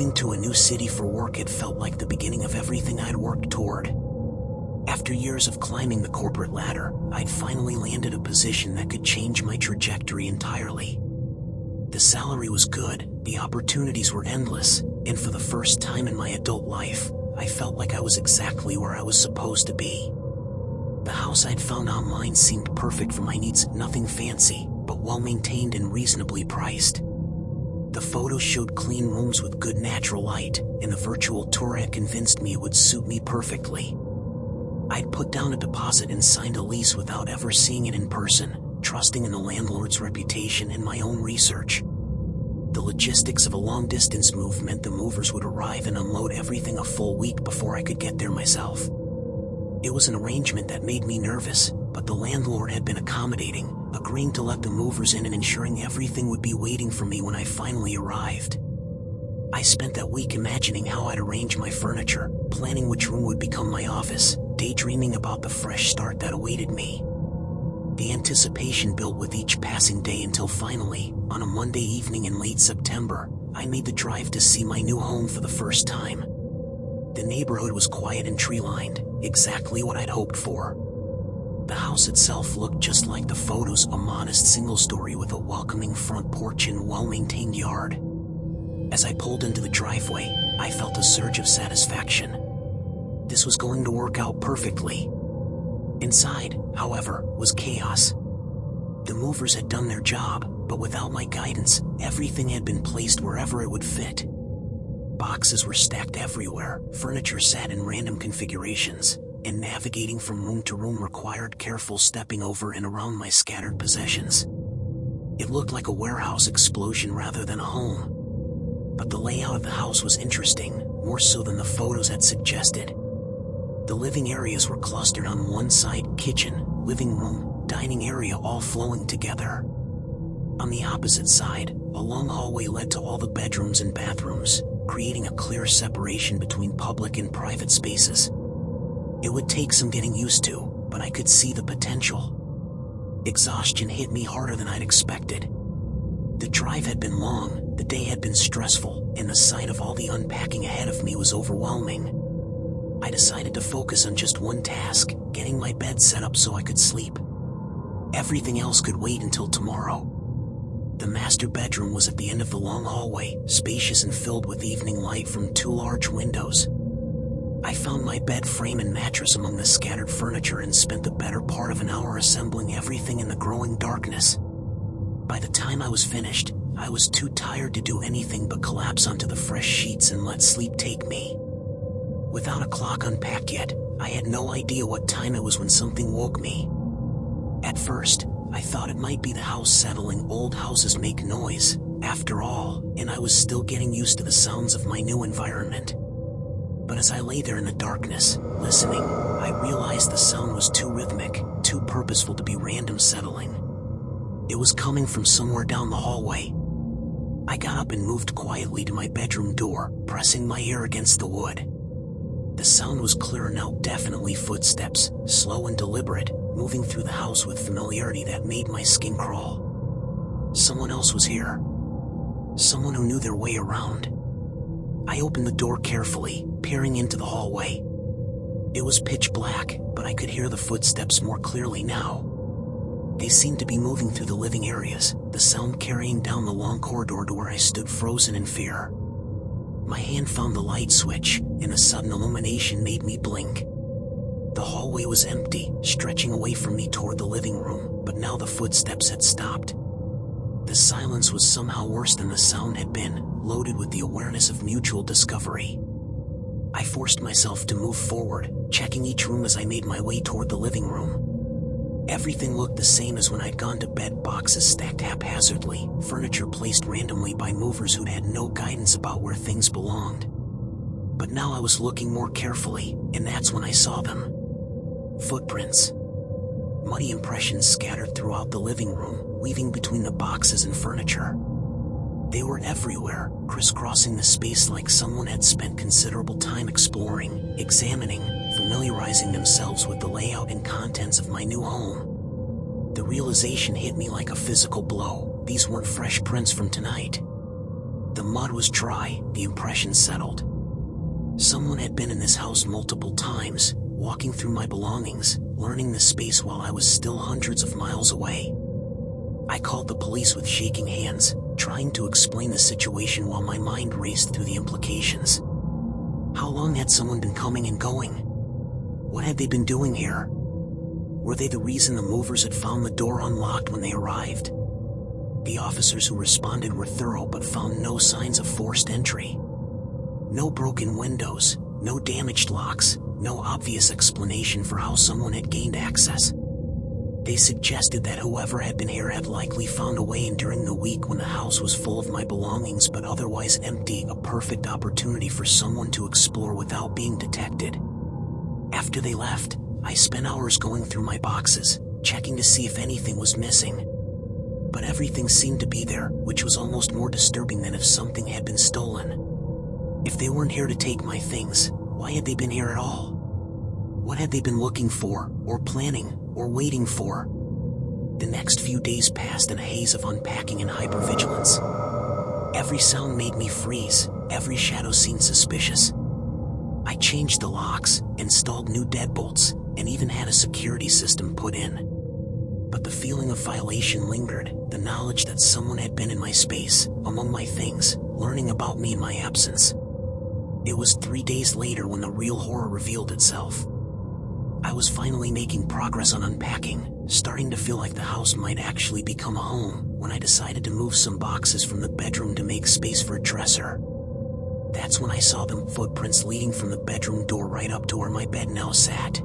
Moving to a new city for work had felt like the beginning of everything I'd worked toward. After years of climbing the corporate ladder, I'd finally landed a position that could change my trajectory entirely. The salary was good, the opportunities were endless, and for the first time in my adult life, I felt like I was exactly where I was supposed to be. The house I'd found online seemed perfect for my needs, nothing fancy, but well-maintained and reasonably priced. The photos showed clean rooms with good natural light, and the virtual tour had convinced me it would suit me perfectly. I'd put down a deposit and signed a lease without ever seeing it in person, trusting in the landlord's reputation and my own research. The logistics of a long-distance move meant the movers would arrive and unload everything a full week before I could get there myself. It was an arrangement that made me nervous, but the landlord had been accommodating, agreeing to let the movers in and ensuring everything would be waiting for me when I finally arrived. I spent that week imagining how I'd arrange my furniture, planning which room would become my office, daydreaming about the fresh start that awaited me. The anticipation built with each passing day until finally, on a Monday evening in late September, I made the drive to see my new home for the first time. The neighborhood was quiet and tree-lined, exactly what I'd hoped for. The house itself looked just like the photos, a modest single-story with a welcoming front porch and well-maintained yard. As I pulled into the driveway, I felt a surge of satisfaction. This was going to work out perfectly. Inside, however, was chaos. The movers had done their job, but without my guidance, everything had been placed wherever it would fit. Boxes were stacked everywhere, furniture sat in random configurations, and navigating from room to room required careful stepping over and around my scattered possessions. It looked like a warehouse explosion rather than a home. But the layout of the house was interesting, more so than the photos had suggested. The living areas were clustered on one side, kitchen, living room, dining area all flowing together. On the opposite side, a long hallway led to all the bedrooms and bathrooms, creating a clear separation between public and private spaces. It would take some getting used to, but I could see the potential. Exhaustion hit me harder than I'd expected. The drive had been long, the day had been stressful, and the sight of all the unpacking ahead of me was overwhelming. I decided to focus on just one task, getting my bed set up so I could sleep. Everything else could wait until tomorrow. The master bedroom was at the end of the long hallway, spacious and filled with evening light from two large windows. I found my bed frame and mattress among the scattered furniture and spent the better part of an hour assembling everything in the growing darkness. By the time I was finished, I was too tired to do anything but collapse onto the fresh sheets and let sleep take me. Without a clock unpacked yet, I had no idea what time it was when something woke me. At first, I thought it might be the house settling. Old houses make noise, after all, and I was still getting used to the sounds of my new environment. But as I lay there in the darkness, listening, I realized the sound was too rhythmic, too purposeful to be random settling. It was coming from somewhere down the hallway. I got up and moved quietly to my bedroom door, pressing my ear against the wood. The sound was clear now, definitely footsteps, slow and deliberate, moving through the house with familiarity that made my skin crawl. Someone else was here. Someone who knew their way around. I opened the door carefully, peering into the hallway. It was pitch black, but I could hear the footsteps more clearly now. They seemed to be moving through the living areas, the sound carrying down the long corridor to where I stood frozen in fear. My hand found the light switch, and a sudden illumination made me blink. The hallway was empty, stretching away from me toward the living room, but now the footsteps had stopped. The silence was somehow worse than the sound had been, loaded with the awareness of mutual discovery. I forced myself to move forward, checking each room as I made my way toward the living room. Everything looked the same as when I'd gone to bed, boxes stacked haphazardly, furniture placed randomly by movers who'd had no guidance about where things belonged. But now I was looking more carefully, and that's when I saw them. Footprints. Muddy impressions scattered throughout the living room, weaving between the boxes and furniture. They were everywhere, crisscrossing the space like someone had spent considerable time exploring, examining, familiarizing themselves with the layout and contents of my new home. The realization hit me like a physical blow. These weren't fresh prints from tonight. The mud was dry, the impression settled. Someone had been in this house multiple times, walking through my belongings, learning the space while I was still hundreds of miles away. I called the police with shaking hands, trying to explain the situation while my mind raced through the implications. How long had someone been coming and going? What had they been doing here? Were they the reason the movers had found the door unlocked when they arrived? The officers who responded were thorough but found no signs of forced entry. No broken windows, no damaged locks, no obvious explanation for how someone had gained access. They suggested that whoever had been here had likely found a way in during the week when the house was full of my belongings but otherwise empty, a perfect opportunity for someone to explore without being detected. After they left, I spent hours going through my boxes, checking to see if anything was missing. But everything seemed to be there, which was almost more disturbing than if something had been stolen. If they weren't here to take my things, why had they been here at all? What had they been looking for, or planning, or waiting for? The next few days passed in a haze of unpacking and hypervigilance. Every sound made me freeze, every shadow seemed suspicious. I changed the locks, installed new deadbolts, and even had a security system put in. But the feeling of violation lingered, the knowledge that someone had been in my space, among my things, learning about me in my absence. It was 3 days later when the real horror revealed itself. I was finally making progress on unpacking, starting to feel like the house might actually become a home, when I decided to move some boxes from the bedroom to make space for a dresser. That's when I saw them footprints leading from the bedroom door right up to where my bed now sat.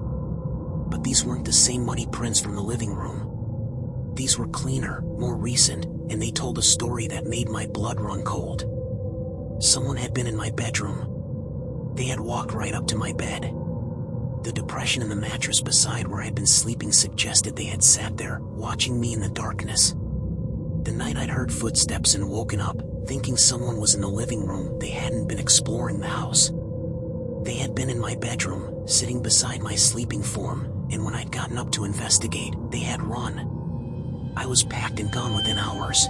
But these weren't the same muddy prints from the living room. These were cleaner, more recent, and they told a story that made my blood run cold. Someone had been in my bedroom. They had walked right up to my bed. The depression in the mattress beside where I'd been sleeping suggested they had sat there, watching me in the darkness. The night I'd heard footsteps and woken up, thinking someone was in the living room, they hadn't been exploring the house. They had been in my bedroom, sitting beside my sleeping form, and when I'd gotten up to investigate, they had run. I was packed and gone within hours.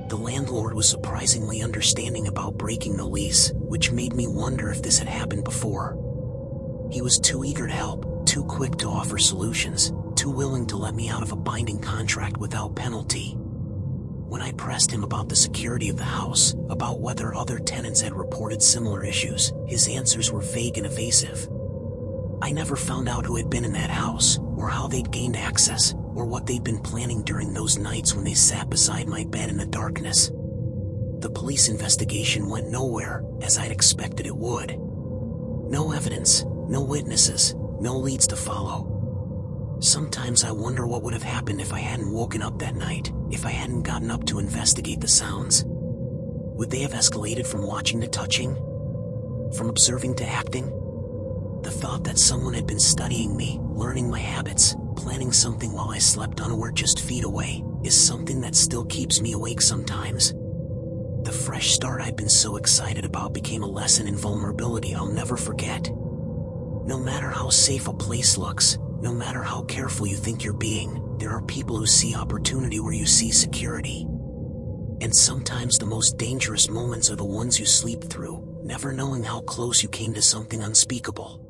The landlord was surprisingly understanding about breaking the lease, which made me wonder if this had happened before. He was too eager to help, too quick to offer solutions, too willing to let me out of a binding contract without penalty. When I pressed him about the security of the house, about whether other tenants had reported similar issues, his answers were vague and evasive. I never found out who had been in that house, or how they'd gained access, or what they'd been planning during those nights when they sat beside my bed in the darkness. The police investigation went nowhere, as I'd expected it would. No evidence, no witnesses, no leads to follow. Sometimes I wonder what would have happened if I hadn't woken up that night, if I hadn't gotten up to investigate the sounds. Would they have escalated from watching to touching? From observing to acting? The thought that someone had been studying me, learning my habits, planning something while I slept unaware just feet away, is something that still keeps me awake sometimes. The fresh start I'd been so excited about became a lesson in vulnerability I'll never forget. No matter how safe a place looks, no matter how careful you think you're being, there are people who see opportunity where you see security. And sometimes the most dangerous moments are the ones you sleep through, never knowing how close you came to something unspeakable.